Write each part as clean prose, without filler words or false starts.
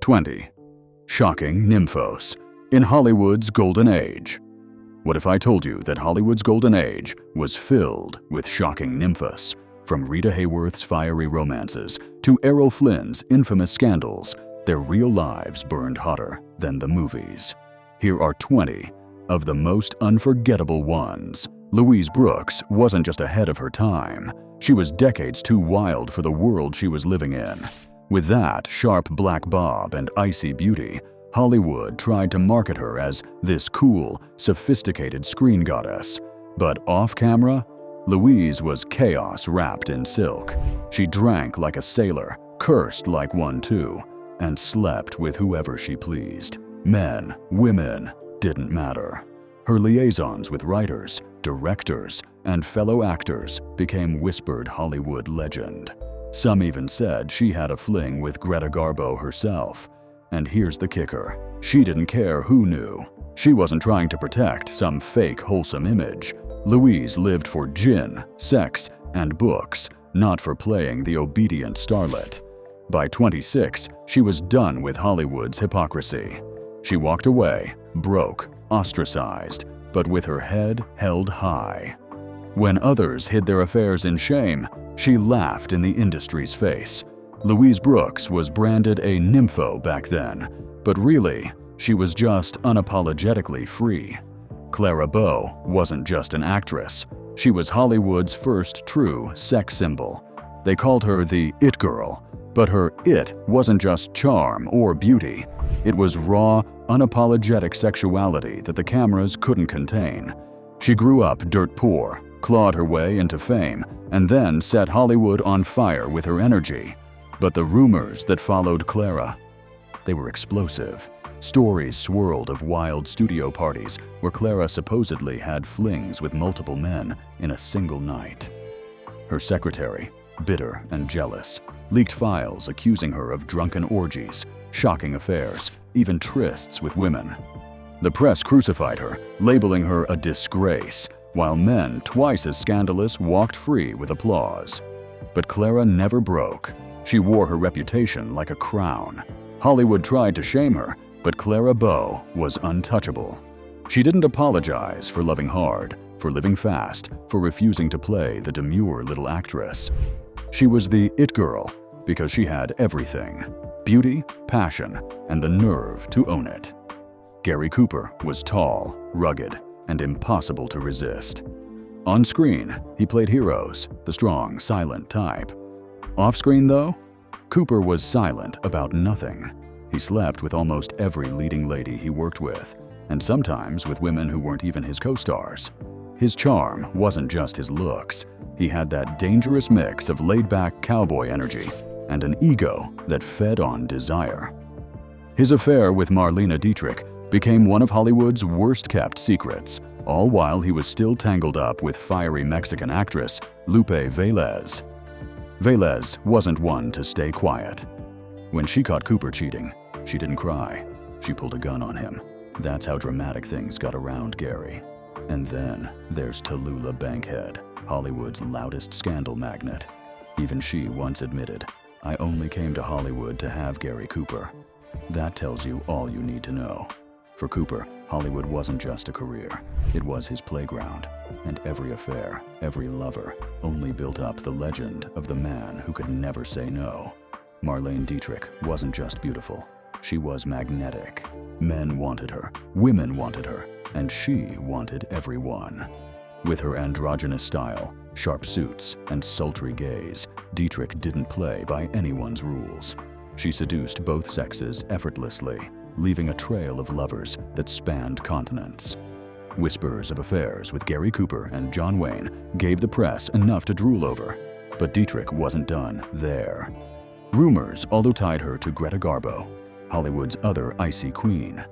20. Shocking Nymphos in Hollywood's Golden Age. What if I told you that Hollywood's Golden Age was filled with shocking nymphos? From Rita Hayworth's fiery romances to Errol Flynn's infamous scandals, their real lives burned hotter than the movies. Here are 20 of the most unforgettable ones. Louise Brooks wasn't just ahead of her time. She was decades too wild for the world she was living in. With that sharp black bob and icy beauty, Hollywood tried to market her as this cool, sophisticated screen goddess. But off-camera, Louise was chaos wrapped in silk. She drank like a sailor, cursed like one too, and slept with whoever she pleased. Men, women, didn't matter. Her liaisons with writers, directors, and fellow actors became whispered Hollywood legend. Some even said she had a fling with Greta Garbo herself. And here's the kicker. She didn't care who knew. She wasn't trying to protect some fake wholesome image. Louise lived for gin, sex, and books, not for playing the obedient starlet. By 26, she was done with Hollywood's hypocrisy. She walked away, broke, ostracized, but with her head held high. When others hid their affairs in shame, she laughed in the industry's face. Louise Brooks was branded a nympho back then, but really, she was just unapologetically free. Clara Bow wasn't just an actress. She was Hollywood's first true sex symbol. They called her the It Girl, but her it wasn't just charm or beauty. It was raw, unapologetic sexuality that the cameras couldn't contain. She grew up dirt poor, clawed her way into fame, and then set Hollywood on fire with her energy. But the rumors that followed Clara, they were explosive. Stories swirled of wild studio parties where Clara supposedly had flings with multiple men in a single night. Her secretary, bitter and jealous, leaked files accusing her of drunken orgies, shocking affairs, even trysts with women. The press crucified her, labeling her a disgrace, while men twice as scandalous walked free with applause. But Clara never broke. She wore her reputation like a crown. Hollywood tried to shame her, but Clara Bow was untouchable. She didn't apologize for loving hard, for living fast, for refusing to play the demure little actress. She was the it girl because she had everything: beauty, passion, and the nerve to own it. Gary Cooper was tall, rugged, and impossible to resist. On screen, he played heroes, the strong, silent type. Off-screen, though, Cooper was silent about nothing. He slept with almost every leading lady he worked with, and sometimes with women who weren't even his co-stars. His charm wasn't just his looks. He had that dangerous mix of laid-back cowboy energy and an ego that fed on desire. His affair with Marlene Dietrich became one of Hollywood's worst-kept secrets, all while he was still tangled up with fiery Mexican actress Lupe Velez. Velez wasn't one to stay quiet. When she caught Cooper cheating, she didn't cry. She pulled a gun on him. That's how dramatic things got around Gary. And then there's Tallulah Bankhead, Hollywood's loudest scandal magnet. Even she once admitted, "I only came to Hollywood to have Gary Cooper." That tells you all you need to know. For Cooper, Hollywood wasn't just a career. It was his playground. And every affair, every lover, only built up the legend of the man who could never say no. Marlene Dietrich wasn't just beautiful. She was magnetic. Men wanted her, women wanted her, and she wanted everyone. With her androgynous style, sharp suits, and sultry gaze, Dietrich didn't play by anyone's rules. She seduced both sexes effortlessly, leaving a trail of lovers that spanned continents. Whispers of affairs with Gary Cooper and John Wayne gave the press enough to drool over, but Dietrich wasn't done there. Rumors also tied her to Greta Garbo, Hollywood's other icy queen.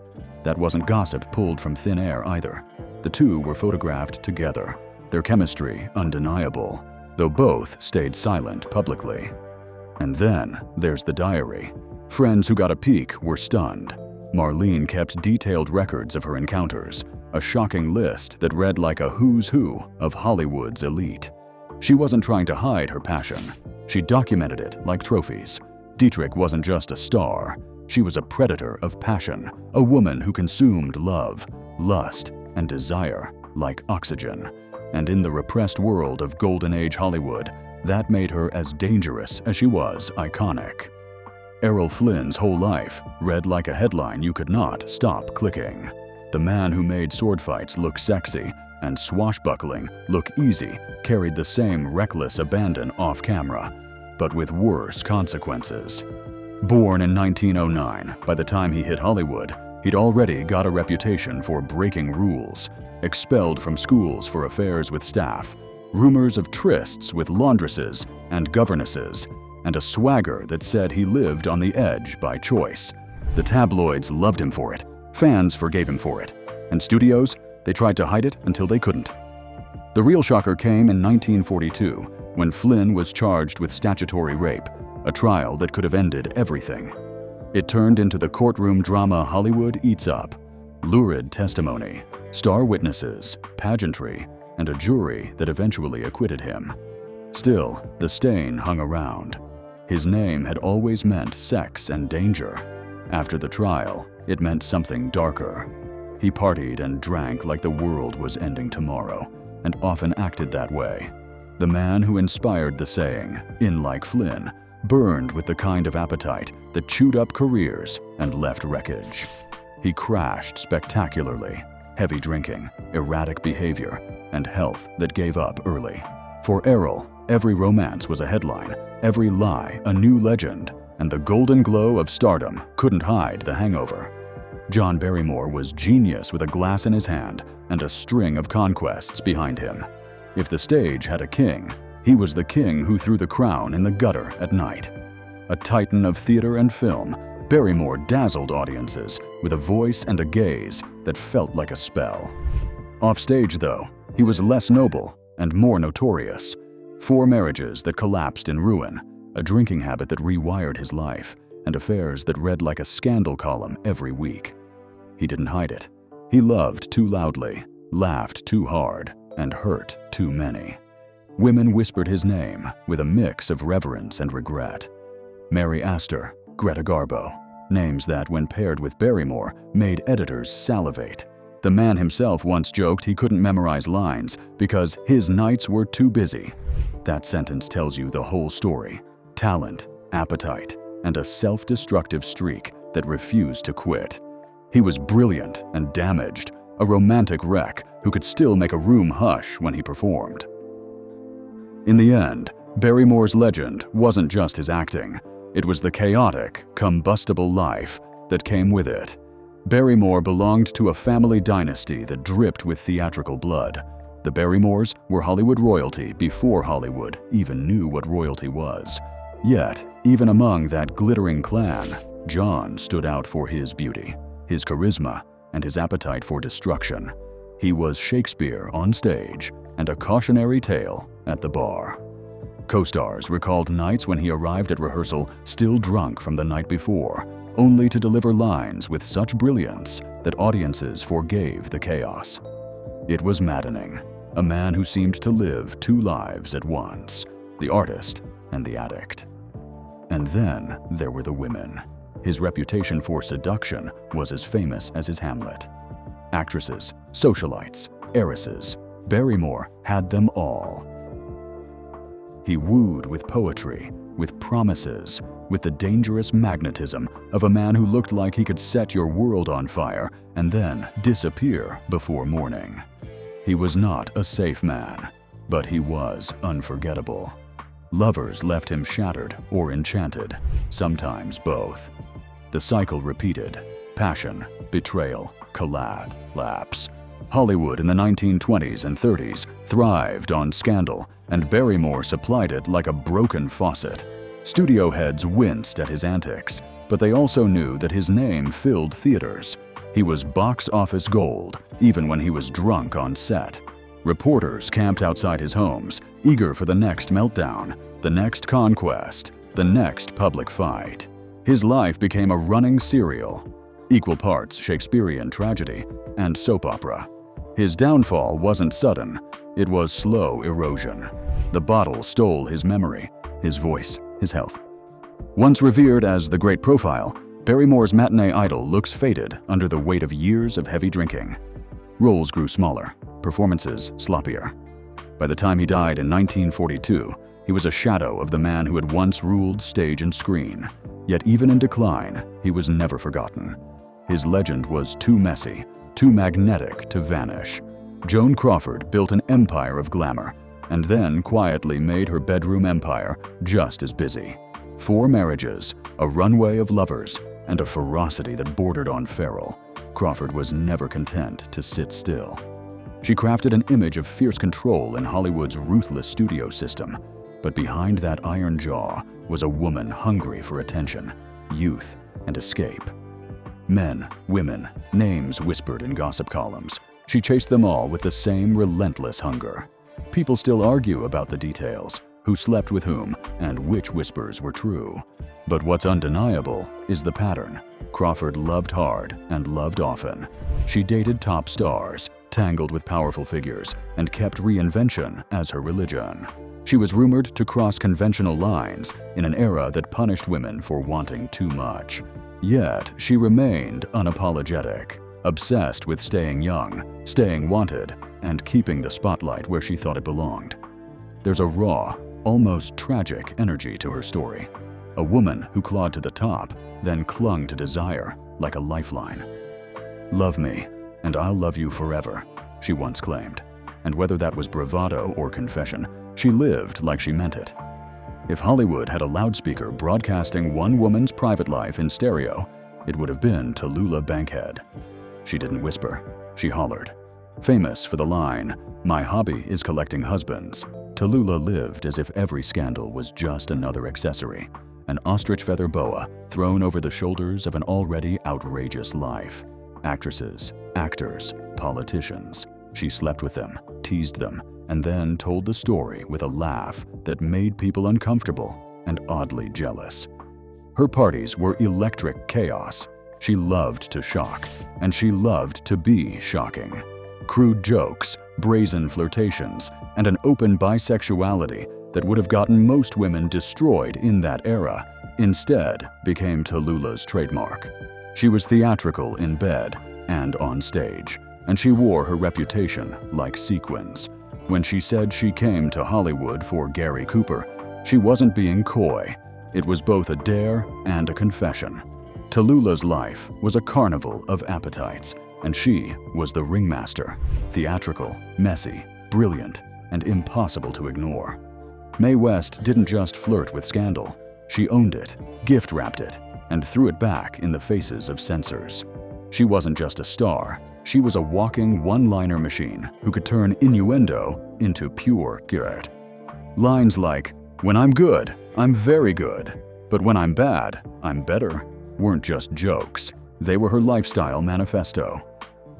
That wasn't gossip pulled from thin air either. The two were photographed together, their chemistry undeniable, though both stayed silent publicly. And then there's the diary. Friends who got a peek were stunned. Marlene kept detailed records of her encounters, a shocking list that read like a who's who of Hollywood's elite. She wasn't trying to hide her passion. She documented it like trophies. Dietrich wasn't just a star. She was a predator of passion, a woman who consumed love, lust, and desire like oxygen. And in the repressed world of Golden Age Hollywood, that made her as dangerous as she was iconic. Errol Flynn's whole life read like a headline you could not stop clicking. The man who made sword fights look sexy and swashbuckling look easy carried the same reckless abandon off camera, but with worse consequences. Born in 1909, by the time he hit Hollywood, he'd already got a reputation for breaking rules, expelled from schools for affairs with staff, rumors of trysts with laundresses and governesses, and a swagger that said he lived on the edge by choice. The tabloids loved him for it, fans forgave him for it, and studios, they tried to hide it until they couldn't. The real shocker came in 1942, when Flynn was charged with statutory rape, a trial that could have ended everything. It turned into the courtroom drama Hollywood eats up. Lurid testimony, star witnesses, pageantry, and a jury that eventually acquitted him. Still, the stain hung around. His name had always meant sex and danger. After the trial, it meant something darker. He partied and drank like the world was ending tomorrow, and often acted that way. The man who inspired the saying, "In like Flynn," burned with the kind of appetite that chewed up careers and left wreckage. He crashed spectacularly, heavy drinking, erratic behavior, and health that gave up early. For Errol, every romance was a headline, every lie a new legend, and the golden glow of stardom couldn't hide the hangover. John Barrymore was genius with a glass in his hand and a string of conquests behind him. If the stage had a king, he was the king who threw the crown in the gutter at night. A titan of theater and film, Barrymore dazzled audiences with a voice and a gaze that felt like a spell. Offstage, though, he was less noble and more notorious. 4 marriages that collapsed in ruin, a drinking habit that rewired his life, and affairs that read like a scandal column every week. He didn't hide it. He loved too loudly, laughed too hard, and hurt too many. Women whispered his name with a mix of reverence and regret. Mary Astor, Greta Garbo, names that, when paired with Barrymore, made editors salivate. The man himself once joked he couldn't memorize lines because his nights were too busy. That sentence tells you the whole story. Talent, appetite, and a self-destructive streak that refused to quit. He was brilliant and damaged, a romantic wreck who could still make a room hush when he performed. In the end, Barrymore's legend wasn't just his acting. It was the chaotic, combustible life that came with it. Barrymore belonged to a family dynasty that dripped with theatrical blood. The Barrymores were Hollywood royalty before Hollywood even knew what royalty was. Yet, even among that glittering clan, John stood out for his beauty, his charisma, and his appetite for destruction. He was Shakespeare on stage and a cautionary tale at the bar. Co-stars recalled nights when he arrived at rehearsal still drunk from the night before, only to deliver lines with such brilliance that audiences forgave the chaos. It was maddening, a man who seemed to live 2 lives at once, the artist and the addict. And then there were the women. His reputation for seduction was as famous as his Hamlet. Actresses, socialites, heiresses, Barrymore had them all. He wooed with poetry, with promises, with the dangerous magnetism of a man who looked like he could set your world on fire and then disappear before morning. He was not a safe man, but he was unforgettable. Lovers left him shattered or enchanted, sometimes both. The cycle repeated: passion, betrayal, collapse. Hollywood in the 1920s and 30s thrived on scandal, and Barrymore supplied it like a broken faucet. Studio heads winced at his antics, but they also knew that his name filled theaters. He was box office gold, even when he was drunk on set. Reporters camped outside his homes, eager for the next meltdown, the next conquest, the next public fight. His life became a running serial, equal parts Shakespearean tragedy and soap opera. His downfall wasn't sudden, it was slow erosion. The bottle stole his memory, his voice, his health. Once revered as the great profile, Barrymore's matinee idol looks faded under the weight of years of heavy drinking. Roles grew smaller, performances sloppier. By the time he died in 1942, he was a shadow of the man who had once ruled stage and screen. Yet even in decline, he was never forgotten. His legend was too messy, too magnetic to vanish. Joan Crawford built an empire of glamour, and then quietly made her bedroom empire just as busy. 4 marriages, a runway of lovers, and a ferocity that bordered on feral. Crawford was never content to sit still. She crafted an image of fierce control in Hollywood's ruthless studio system, but behind that iron jaw was a woman hungry for attention, youth, and escape. Men, women, names whispered in gossip columns. She chased them all with the same relentless hunger. People still argue about the details, who slept with whom, and which whispers were true. But what's undeniable is the pattern. Crawford loved hard and loved often. She dated top stars, tangled with powerful figures, and kept reinvention as her religion. She was rumored to cross conventional lines in an era that punished women for wanting too much. Yet, she remained unapologetic, obsessed with staying young, staying wanted, and keeping the spotlight where she thought it belonged. There's a raw, almost tragic energy to her story. A woman who clawed to the top, then clung to desire like a lifeline. "Love me, and I'll love you forever," she once claimed. And whether that was bravado or confession, she lived like she meant it. If Hollywood had a loudspeaker broadcasting one woman's private life in stereo, it would have been Tallulah Bankhead. She didn't whisper, she hollered. Famous for the line, "My hobby is collecting husbands," Tallulah lived as if every scandal was just another accessory, an ostrich feather boa thrown over the shoulders of an already outrageous life. Actresses, actors, politicians. She slept with them, teased them, and then told the story with a laugh that made people uncomfortable and oddly jealous. Her parties were electric chaos. She loved to shock, and she loved to be shocking. Crude jokes, brazen flirtations, and an open bisexuality that would have gotten most women destroyed in that era, instead became Tallulah's trademark. She was theatrical in bed and on stage, and she wore her reputation like sequins. When she said she came to Hollywood for Gary Cooper, she wasn't being coy. It was both a dare and a confession. Tallulah's life was a carnival of appetites, and she was the ringmaster, theatrical, messy, brilliant, and impossible to ignore. Mae West didn't just flirt with scandal. She owned it, gift-wrapped it, and threw it back in the faces of censors. She wasn't just a star. She was a walking one-liner machine who could turn innuendo into pure girt. Lines like, "When I'm good, I'm very good, but when I'm bad, I'm better," weren't just jokes. They were her lifestyle manifesto.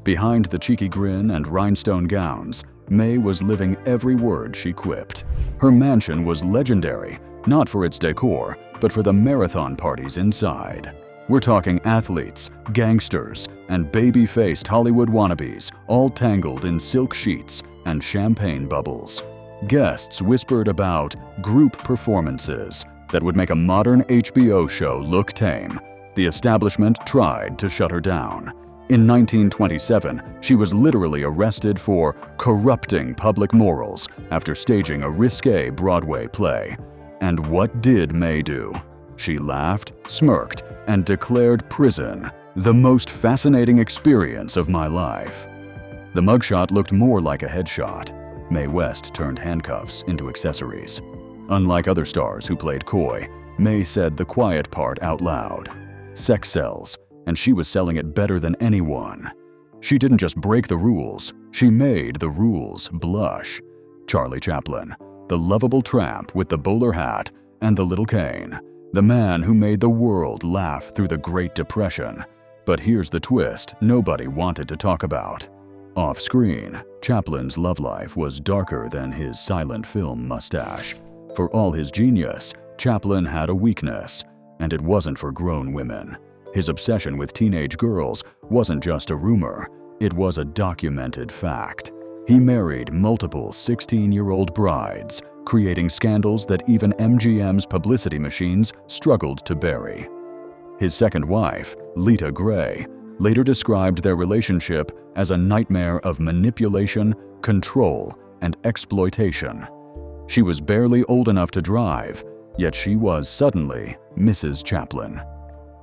Behind the cheeky grin and rhinestone gowns, Mae was living every word she quipped. Her mansion was legendary, not for its decor, but for the marathon parties inside. We're talking athletes, gangsters, and baby-faced Hollywood wannabes, all tangled in silk sheets and champagne bubbles. Guests whispered about group performances that would make a modern HBO show look tame. The establishment tried to shut her down. In 1927, she was literally arrested for corrupting public morals after staging a risque Broadway play. And what did Mae do? She laughed, smirked, and declared prison the most fascinating experience of my life. The mugshot looked more like a headshot. Mae West turned handcuffs into accessories. Unlike other stars who played coy, Mae said the quiet part out loud. Sex sells, and she was selling it better than anyone. She didn't just break the rules, she made the rules blush. Charlie Chaplin, the lovable tramp with the bowler hat and the little cane, the man who made the world laugh through the Great Depression. But here's the twist nobody wanted to talk about. Off-screen, Chaplin's love life was darker than his silent film mustache. For all his genius, Chaplin had a weakness, and it wasn't for grown women. His obsession with teenage girls wasn't just a rumor, it was a documented fact. He married multiple 16-year-old brides, creating scandals that even MGM's publicity machines struggled to bury. His second wife, Lita Gray, later described their relationship as a nightmare of manipulation, control, and exploitation. She was barely old enough to drive, yet she was suddenly Mrs. Chaplin.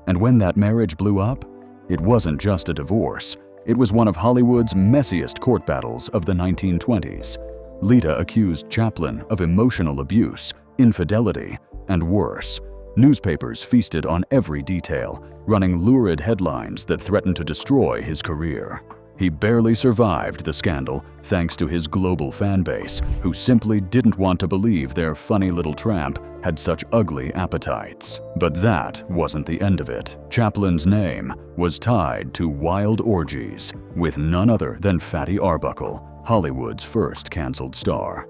And when that marriage blew up, it wasn't just a divorce. It was one of Hollywood's messiest court battles of the 1920s. Lita accused Chaplin of emotional abuse, infidelity, and worse. Newspapers feasted on every detail, running lurid headlines that threatened to destroy his career. He barely survived the scandal thanks to his global fan base, who simply didn't want to believe their funny little tramp had such ugly appetites. But that wasn't the end of it. Chaplin's name was tied to wild orgies with none other than Fatty Arbuckle, Hollywood's first canceled star.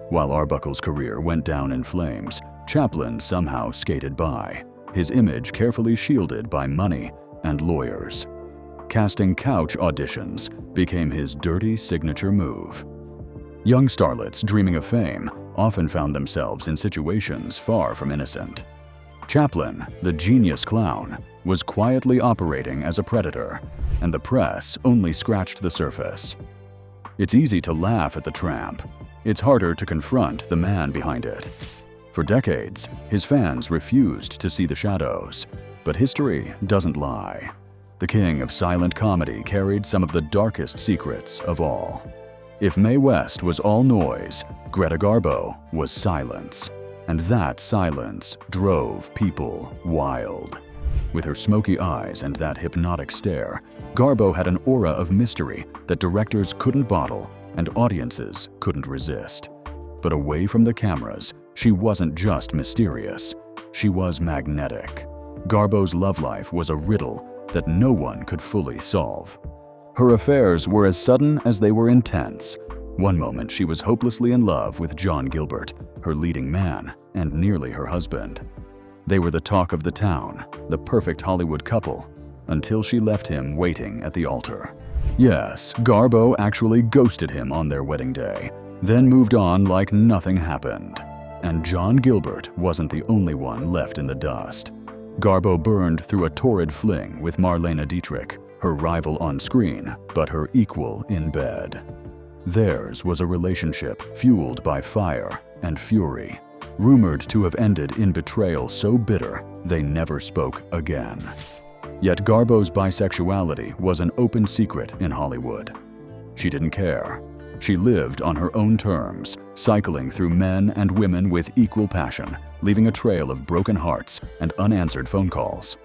While Arbuckle's career went down in flames, Chaplin somehow skated by, his image carefully shielded by money and lawyers. Casting couch auditions became his dirty signature move. Young starlets dreaming of fame often found themselves in situations far from innocent. Chaplin, the genius clown, was quietly operating as a predator, and the press only scratched the surface. It's easy to laugh at the tramp. It's harder to confront the man behind it. For decades, his fans refused to see the shadows, but history doesn't lie. The king of silent comedy carried some of the darkest secrets of all. If Mae West was all noise, Greta Garbo was silence. And that silence drove people wild. With her smoky eyes and that hypnotic stare, Garbo had an aura of mystery that directors couldn't bottle and audiences couldn't resist. But away from the cameras, she wasn't just mysterious. She was magnetic. Garbo's love life was a riddle that no one could fully solve. Her affairs were as sudden as they were intense. One moment she was hopelessly in love with John Gilbert, her leading man and nearly her husband. They were the talk of the town, the perfect Hollywood couple, until she left him waiting at the altar. Yes, Garbo actually ghosted him on their wedding day, then moved on like nothing happened. And John Gilbert wasn't the only one left in the dust. Garbo burned through a torrid fling with Marlene Dietrich, her rival on screen, but her equal in bed. Theirs was a relationship fueled by fire and fury, rumored to have ended in betrayal so bitter they never spoke again. Yet Garbo's bisexuality was an open secret in Hollywood. She didn't care. She lived on her own terms, cycling through men and women with equal passion, leaving a trail of broken hearts and unanswered phone calls.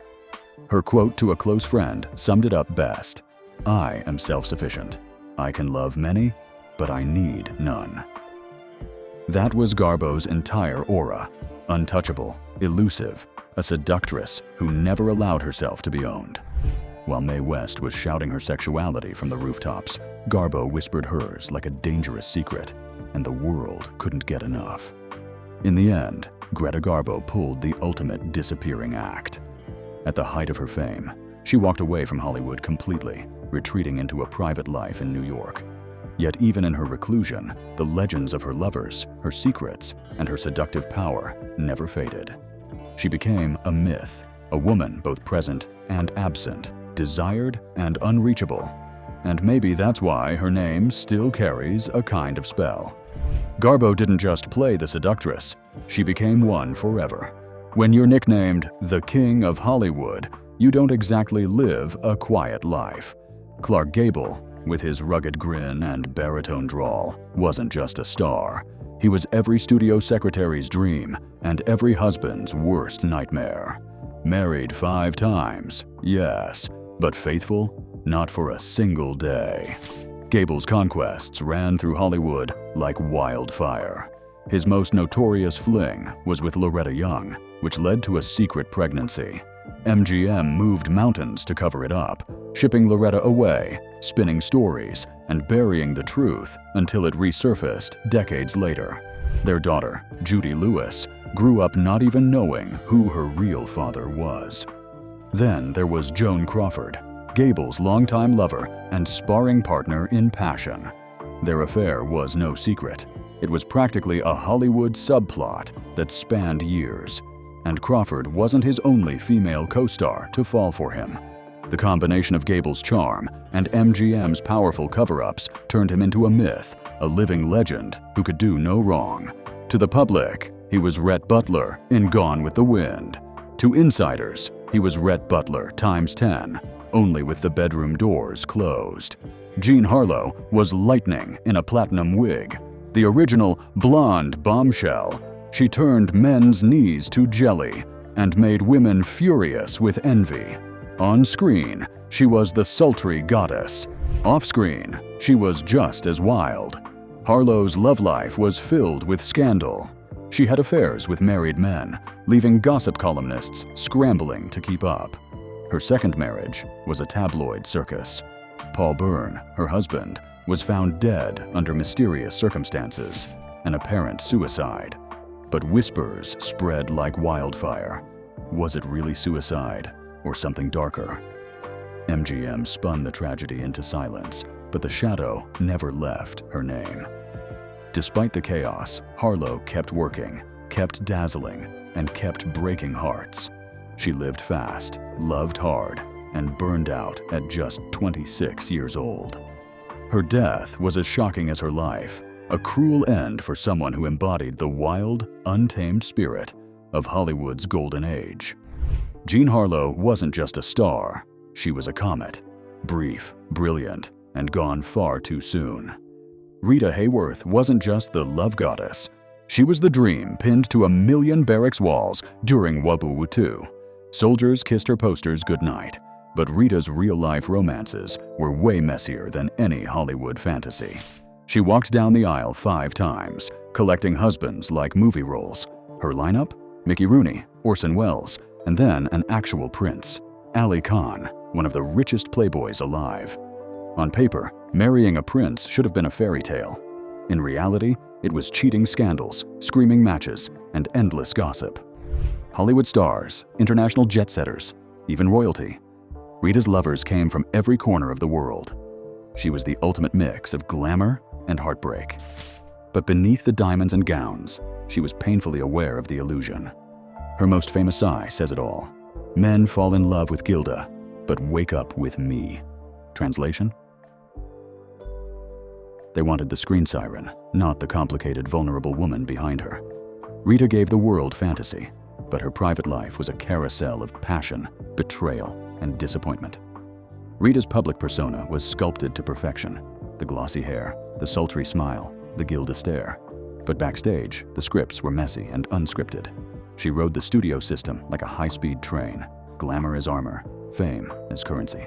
Her quote to a close friend summed it up best: "I am self-sufficient. I can love many, but I need none." That was Garbo's entire aura: untouchable, elusive, a seductress who never allowed herself to be owned. While Mae West was shouting her sexuality from the rooftops, Garbo whispered hers like a dangerous secret, and the world couldn't get enough. In the end, Greta Garbo pulled the ultimate disappearing act. At the height of her fame, she walked away from Hollywood completely, retreating into a private life in New York. Yet even in her reclusion, the legends of her lovers, her secrets, and her seductive power never faded. She became a myth, a woman both present and absent, desired and unreachable. And maybe that's why her name still carries a kind of spell. Garbo didn't just play the seductress, she became one forever. When you're nicknamed the King of Hollywood, you don't exactly live a quiet life. Clark Gable, with his rugged grin and baritone drawl, wasn't just a star. He was every studio secretary's dream and every husband's worst nightmare. Married 5 times, yes, but faithful? Not for a single day. Gable's conquests ran through Hollywood like wildfire. His most notorious fling was with Loretta Young, which led to a secret pregnancy. MGM moved mountains to cover it up, shipping Loretta away, spinning stories, and burying the truth until it resurfaced decades later. Their daughter, Judy Lewis, grew up not even knowing who her real father was. Then there was Joan Crawford, Gable's longtime lover and sparring partner in passion. Their affair was no secret. It was practically a Hollywood subplot that spanned years. And Crawford wasn't his only female co-star to fall for him. The combination of Gable's charm and MGM's powerful cover-ups turned him into a myth, a living legend who could do no wrong. To the public, he was Rhett Butler in Gone with the Wind. To insiders, he was Rhett Butler times 10, only with the bedroom doors closed. Jean Harlow was lightning in a platinum wig. The original blonde bombshell. She turned men's knees to jelly and made women furious with envy. On screen, she was the sultry goddess. Off-screen, she was just as wild. Harlow's love life was filled with scandal. She had affairs with married men, leaving gossip columnists scrambling to keep up. Her second marriage was a tabloid circus. Paul Byrne, her husband, was found dead under mysterious circumstances, an apparent suicide. But whispers spread like wildfire. Was it really suicide or something darker? MGM spun the tragedy into silence, but the shadow never left her name. Despite the chaos, Harlow kept working, kept dazzling, and kept breaking hearts. She lived fast, loved hard, and burned out at just 26 years old. Her death was as shocking as her life, a cruel end for someone who embodied the wild, untamed spirit of Hollywood's golden age. Jean Harlow wasn't just a star, she was a comet, brief, brilliant, and gone far too soon. Rita Hayworth wasn't just the love goddess, she was the dream pinned to 1,000,000 barracks walls during World War II. Soldiers kissed her posters goodnight, but Rita's real-life romances were way messier than any Hollywood fantasy. She walked down the aisle 5 times, collecting husbands like movie roles. Her lineup? Mickey Rooney, Orson Welles, and then an actual prince, Ali Khan, one of the richest playboys alive. On paper, marrying a prince should have been a fairy tale. In reality, it was cheating scandals, screaming matches, and endless gossip. Hollywood stars, international jet-setters, even royalty. Rita's lovers came from every corner of the world. She was the ultimate mix of glamour and heartbreak. But beneath the diamonds and gowns, she was painfully aware of the illusion. Her most famous sigh says it all. Men fall in love with Gilda, but wake up with me. Translation? They wanted the screen siren, not the complicated, vulnerable woman behind her. Rita gave the world fantasy, but her private life was a carousel of passion, betrayal, and disappointment. Rita's public persona was sculpted to perfection. The glossy hair, the sultry smile, the Gilda stare. But backstage, the scripts were messy and unscripted. She rode the studio system like a high-speed train, glamour as armor, fame as currency.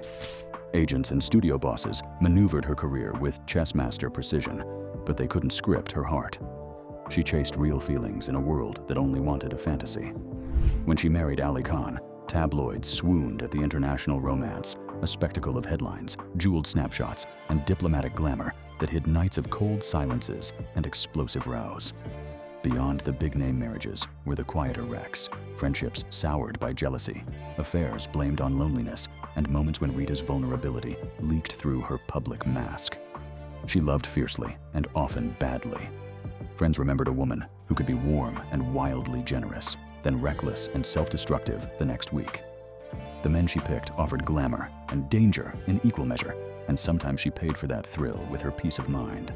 Agents and studio bosses maneuvered her career with chess master precision, but they couldn't script her heart. She chased real feelings in a world that only wanted a fantasy. When she married Ali Khan, tabloids swooned at the international romance, a spectacle of headlines, jeweled snapshots, and diplomatic glamour that hid nights of cold silences and explosive rows. Beyond the big-name marriages were the quieter wrecks, friendships soured by jealousy, affairs blamed on loneliness, and moments when Rita's vulnerability leaked through her public mask. She loved fiercely and often badly. Friends remembered a woman who could be warm and wildly generous, then reckless and self-destructive the next week. The men she picked offered glamour and danger in equal measure, and sometimes she paid for that thrill with her peace of mind.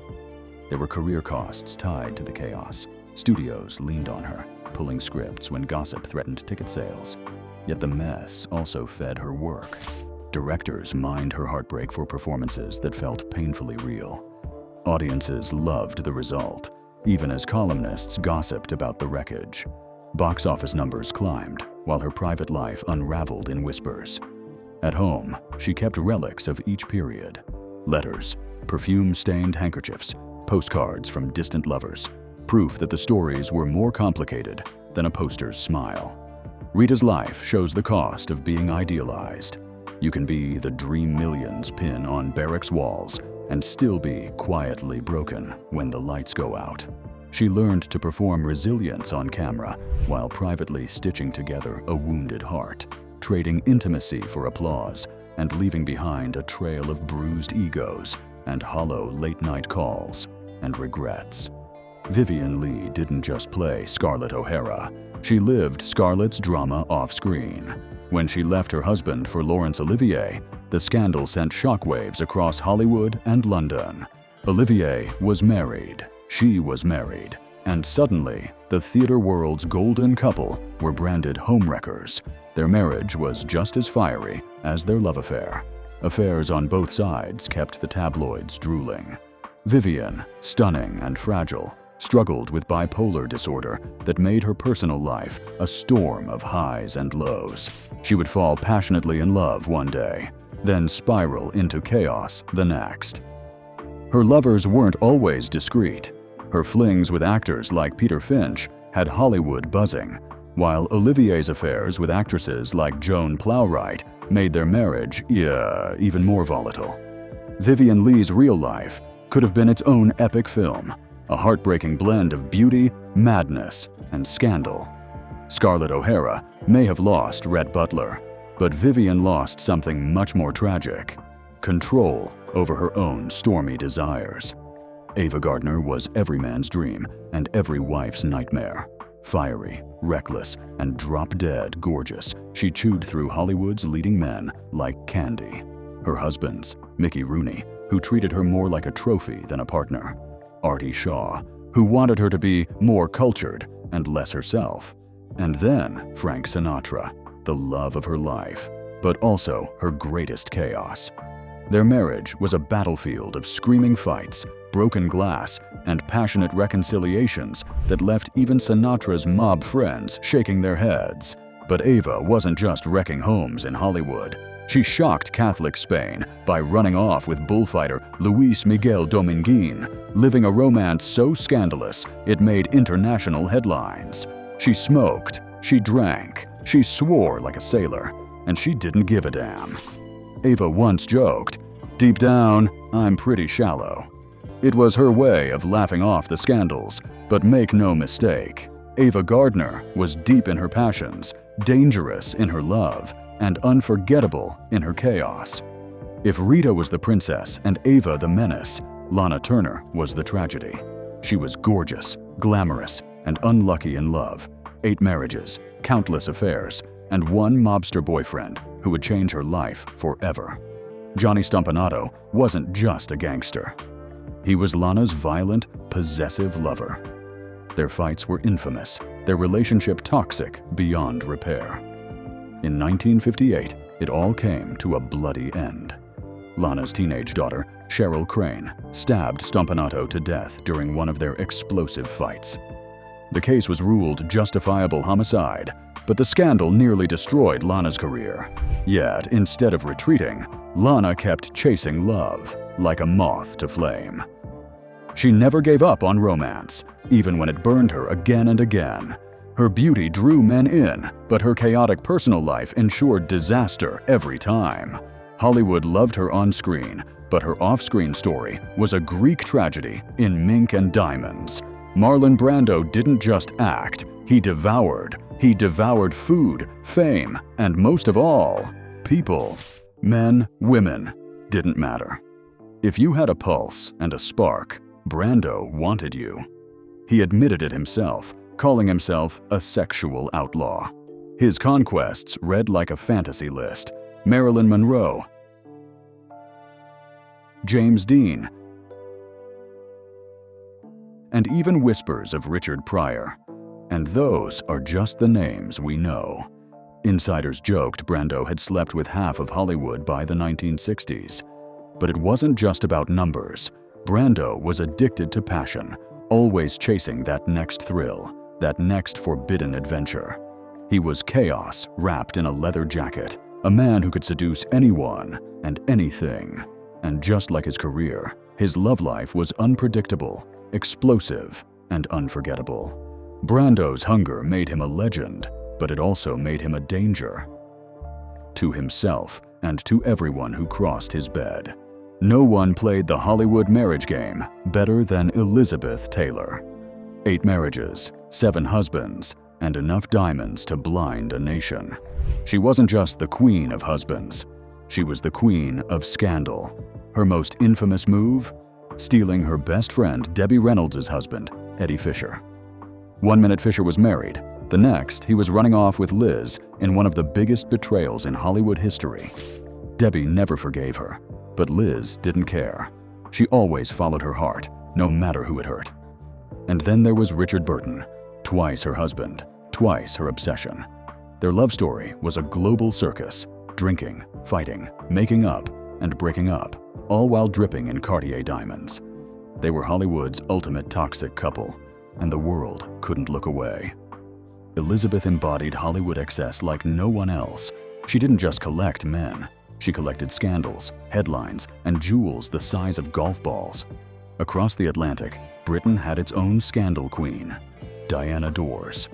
There were career costs tied to the chaos. Studios leaned on her, pulling scripts when gossip threatened ticket sales. Yet the mess also fed her work. Directors mined her heartbreak for performances that felt painfully real. Audiences loved the result, even as columnists gossiped about the wreckage. Box office numbers climbed, while her private life unraveled in whispers. At home, she kept relics of each period. Letters, perfume-stained handkerchiefs, postcards from distant lovers, proof that the stories were more complicated than a poster's smile. Rita's life shows the cost of being idealized. You can be the dream millions pin on barracks walls and still be quietly broken when the lights go out. She learned to perform resilience on camera while privately stitching together a wounded heart, trading intimacy for applause and leaving behind a trail of bruised egos and hollow late-night calls and regrets. Vivien Leigh didn't just play Scarlett O'Hara. She lived Scarlett's drama off-screen. When she left her husband for Laurence Olivier, the scandal sent shockwaves across Hollywood and London. Olivier was married, she was married, and suddenly, the theater world's golden couple were branded homewreckers. Their marriage was just as fiery as their love affair. Affairs on both sides kept the tabloids drooling. Vivian, stunning and fragile, struggled with bipolar disorder that made her personal life a storm of highs and lows. She would fall passionately in love one day, then spiral into chaos the next. Her lovers weren't always discreet. Her flings with actors like Peter Finch had Hollywood buzzing, while Olivier's affairs with actresses like Joan Plowright made their marriage, even more volatile. Vivian Lee's real life could have been its own epic film, a heartbreaking blend of beauty, madness, and scandal. Scarlett O'Hara may have lost Rhett Butler, but Vivian lost something much more tragic: control over her own stormy desires. Ava Gardner was every man's dream and every wife's nightmare. Fiery, reckless, and drop-dead gorgeous, she chewed through Hollywood's leading men like candy. Her husbands, Mickey Rooney, who treated her more like a trophy than a partner; Artie Shaw, who wanted her to be more cultured and less herself; and then Frank Sinatra, the love of her life, but also her greatest chaos. Their marriage was a battlefield of screaming fights, broken glass, and passionate reconciliations that left even Sinatra's mob friends shaking their heads. But Ava wasn't just wrecking homes in Hollywood. She shocked Catholic Spain by running off with bullfighter Luis Miguel Dominguín, living a romance so scandalous it made international headlines. She smoked, she drank, she swore like a sailor, and she didn't give a damn. Ava once joked, "Deep down, I'm pretty shallow." It was her way of laughing off the scandals, but make no mistake, Ava Gardner was deep in her passions, dangerous in her love, and unforgettable in her chaos. If Rita was the princess and Ava the menace, Lana Turner was the tragedy. She was gorgeous, glamorous, and unlucky in love. 8 marriages, countless affairs, and one mobster boyfriend who would change her life forever. Johnny Stompanato wasn't just a gangster. He was Lana's violent, possessive lover. Their fights were infamous, their relationship toxic beyond repair. In 1958, it all came to a bloody end. Lana's teenage daughter, Cheryl Crane, stabbed Stompanato to death during one of their explosive fights. The case was ruled justifiable homicide, but the scandal nearly destroyed Lana's career. Yet, instead of retreating, Lana kept chasing love, like a moth to flame. She never gave up on romance, even when it burned her again and again. Her beauty drew men in, but her chaotic personal life ensured disaster every time. Hollywood loved her on screen, but her off-screen story was a Greek tragedy in Mink and Diamonds. Marlon Brando didn't just act, he devoured. He devoured food, fame, and most of all, people. Men, women, didn't matter. If you had a pulse and a spark, Brando wanted you. He admitted it himself, calling himself a sexual outlaw. His conquests read like a fantasy list: Marilyn Monroe, James Dean, and even whispers of Richard Pryor. And those are just the names we know. Insiders joked Brando had slept with half of Hollywood by the 1960s. But it wasn't just about numbers. Brando was addicted to passion, always chasing that next thrill, that next forbidden adventure. He was chaos wrapped in a leather jacket, a man who could seduce anyone and anything. And just like his career, his love life was unpredictable, explosive, and unforgettable. Brando's hunger made him a legend, but it also made him a danger. To himself and to everyone who crossed his bed. No one played the Hollywood marriage game better than Elizabeth Taylor. 8 marriages, 7 husbands, and enough diamonds to blind a nation. She wasn't just the queen of husbands. She was the queen of scandal. Her most infamous move? Stealing her best friend Debbie Reynolds' husband, Eddie Fisher. One minute Fisher was married, The next, he was running off with Liz in one of the biggest betrayals in Hollywood history. Debbie never forgave her, but Liz didn't care. She always followed her heart, no matter who it hurt. And then there was Richard Burton, twice her husband, twice her obsession. Their love story was a global circus, drinking, fighting, making up, and breaking up, all while dripping in Cartier diamonds. They were Hollywood's ultimate toxic couple, and the world couldn't look away. Elizabeth embodied Hollywood excess like no one else. She didn't just collect men. She collected scandals, headlines, and jewels the size of golf balls. Across the Atlantic, Britain had its own scandal queen, Diana Dors.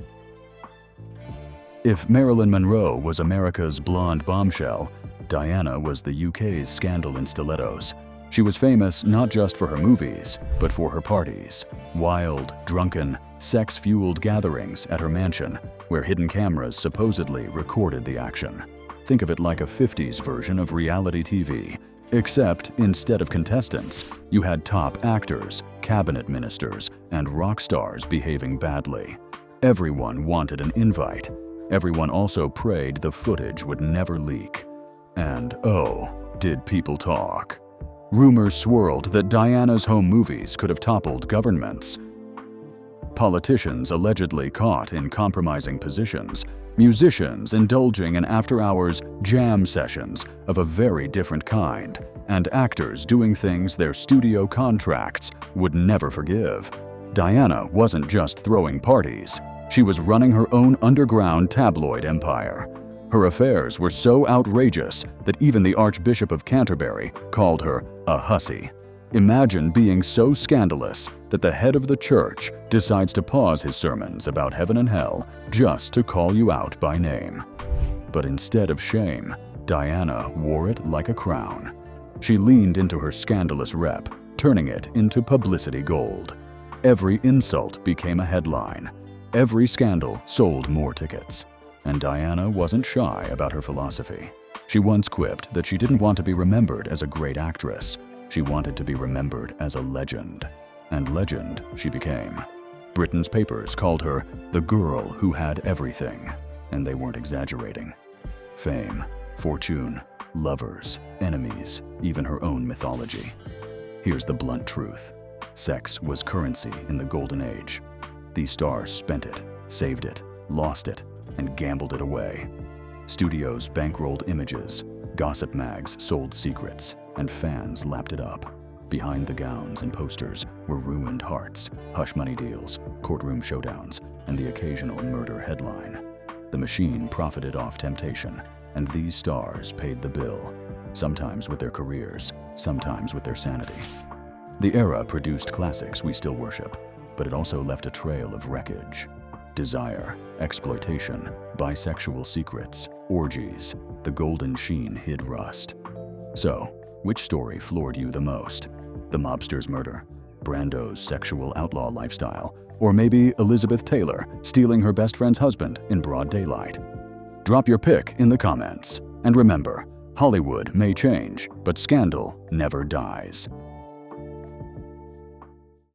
If Marilyn Monroe was America's blonde bombshell, Diana was the UK's scandal in stilettos. She was famous not just for her movies, but for her parties. Wild, drunken, sex-fueled gatherings at her mansion, where hidden cameras supposedly recorded the action. Think of it like a 50s version of reality TV, except instead of contestants, you had top actors, cabinet ministers, and rock stars behaving badly. Everyone wanted an invite. Everyone also prayed the footage would never leak. And oh, did people talk. Rumors swirled that Diana's home movies could have toppled governments. Politicians allegedly caught in compromising positions, musicians indulging in after-hours jam sessions of a very different kind, and actors doing things their studio contracts would never forgive. Diana wasn't just throwing parties. She was running her own underground tabloid empire. Her affairs were so outrageous that even the Archbishop of Canterbury called her a hussy. Imagine being so scandalous that the head of the church decides to pause his sermons about heaven and hell just to call you out by name. But instead of shame, Diana wore it like a crown. She leaned into her scandalous rep, turning it into publicity gold. Every insult became a headline. Every scandal sold more tickets. And Diana wasn't shy about her philosophy. She once quipped that she didn't want to be remembered as a great actress. She wanted to be remembered as a legend. And legend she became. Britain's papers called her the girl who had everything. And they weren't exaggerating. Fame, fortune, lovers, enemies, even her own mythology. Here's the blunt truth. Sex was currency in the golden age. These stars spent it, saved it, lost it, and gambled it away. Studios bankrolled images, gossip mags sold secrets, and fans lapped it up. Behind the gowns and posters were ruined hearts, hush-money deals, courtroom showdowns, and the occasional murder headline. The machine profited off temptation, and these stars paid the bill, sometimes with their careers, sometimes with their sanity. The era produced classics we still worship, but it also left a trail of wreckage. Desire, exploitation, bisexual secrets, orgies, the golden sheen hid rust. So, which story floored you the most? The mobster's murder, Brando's sexual outlaw lifestyle, or maybe Elizabeth Taylor stealing her best friend's husband in broad daylight? Drop your pick in the comments. And remember, Hollywood may change, but scandal never dies.